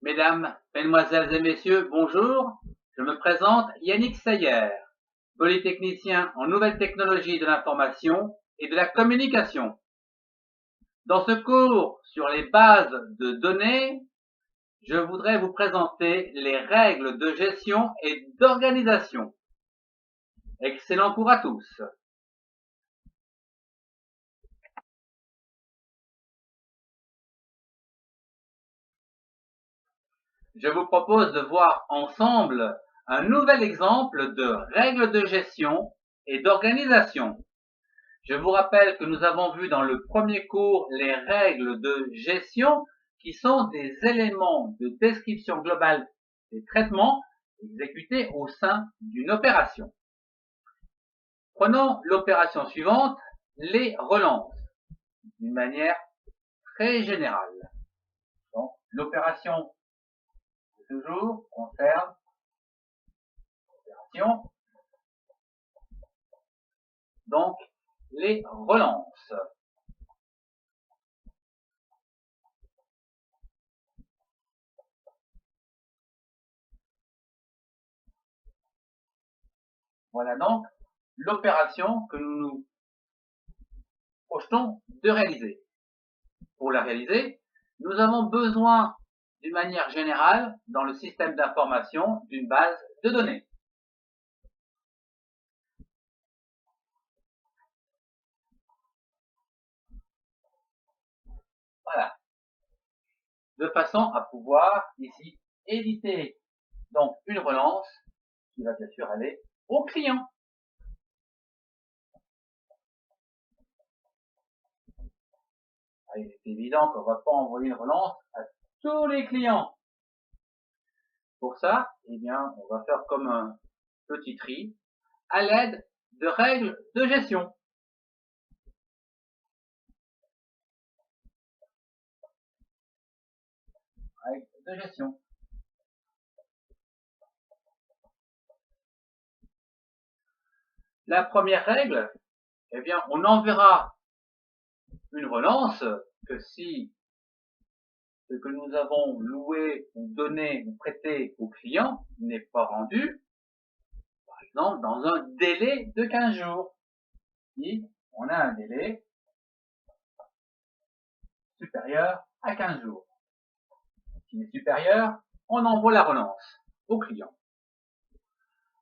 Mesdames, Mesdemoiselles et Messieurs, bonjour. Je me présente Yannick Sayer, polytechnicien en nouvelles technologies de l'information et de la communication. Dans ce cours sur les bases de données, je voudrais vous présenter les règles de gestion et d'organisation. Excellent cours à tous. Je vous propose de voir ensemble un nouvel exemple de règles de gestion et d'organisation. Je vous rappelle que nous avons vu dans le premier cours les règles de gestion qui sont des éléments de description globale des traitements exécutés au sein d'une opération. Prenons l'opération suivante, les relances, d'une manière très générale. Donc, l'opération de ce jour concerne l'opération, donc les relances. Voilà donc l'opération que nous nous projetons de réaliser. Pour la réaliser, nous avons besoin, d'une manière générale, dans le système d'information, d'une base de données. Voilà. De façon à pouvoir ici éviter donc une relance qui va bien sûr aller au client. Il est évident qu'on ne va pas envoyer une relance à tous les clients. Pour ça, eh bien, on va faire comme un petit tri à l'aide de règles de gestion. Règles de gestion. La première règle, eh bien, on n'enverra une relance que si ce que nous avons loué ou donné ou prêté au client n'est pas rendu, par exemple, dans un délai de 15 jours. Si on a un délai supérieur à 15 jours. S'il est supérieur, on envoie la relance au client.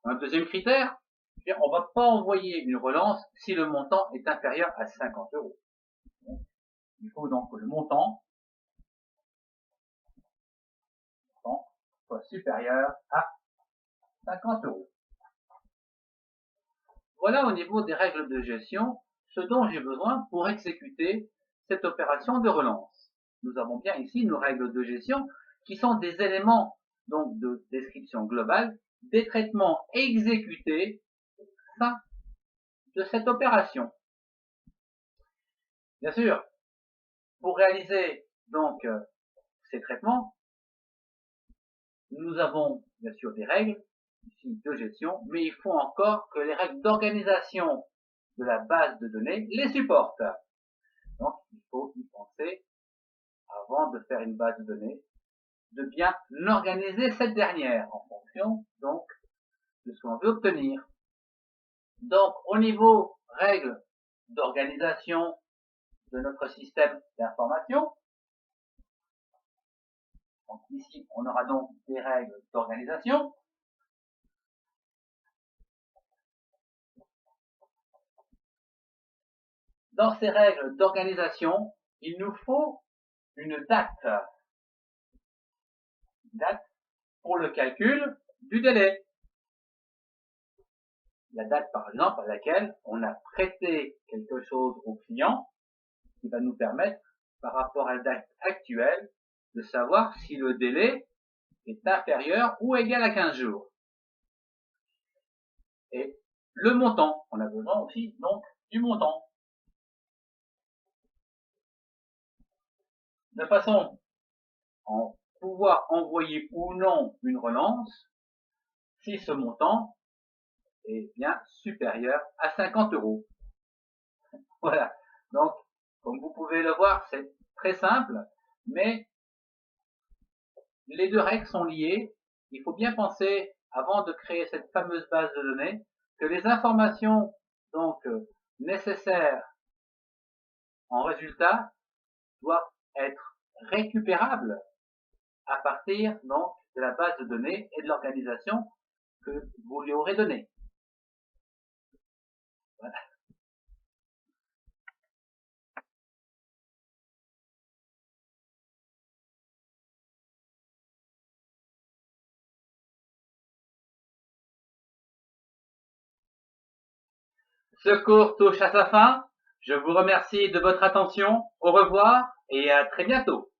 Un deuxième critère, on ne va pas envoyer une relance si le montant est inférieur à 50 euros. Il faut donc que le montant soit supérieur à 50 euros. Voilà au niveau des règles de gestion ce dont j'ai besoin pour exécuter cette opération de relance. Nous avons bien ici nos règles de gestion qui sont des éléments donc de description globale des traitements exécutés au sein de cette opération. Bien sûr, pour réaliser donc ces traitements, nous avons bien sûr des règles ici de gestion, mais il faut encore que les règles d'organisation de la base de données les supportent. Donc, il faut y penser avant de faire une base de données, de bien organiser cette dernière en fonction donc de ce qu'on veut obtenir. Donc, au niveau règles d'organisation de notre système d'information, donc ici, on aura donc des règles d'organisation. Dans ces règles d'organisation, il nous faut une date pour le calcul du délai. La date, par exemple, à laquelle on a prêté quelque chose au client, qui va nous permettre, par rapport à la date actuelle, de savoir si le délai est inférieur ou égal à 15 jours. Et le montant, on a besoin aussi donc du montant. De façon à pouvoir envoyer ou non une relance, si ce montant est bien supérieur à 50 euros. Voilà. Donc, comme vous pouvez le voir, c'est très simple, mais les deux règles sont liées. Il faut bien penser, avant de créer cette fameuse base de données, que les informations donc nécessaires en résultat doivent être récupérables à partir donc de la base de données et de l'organisation que vous lui aurez donnée. Voilà. Ce cours touche à sa fin. Je vous remercie de votre attention. Au revoir et à très bientôt.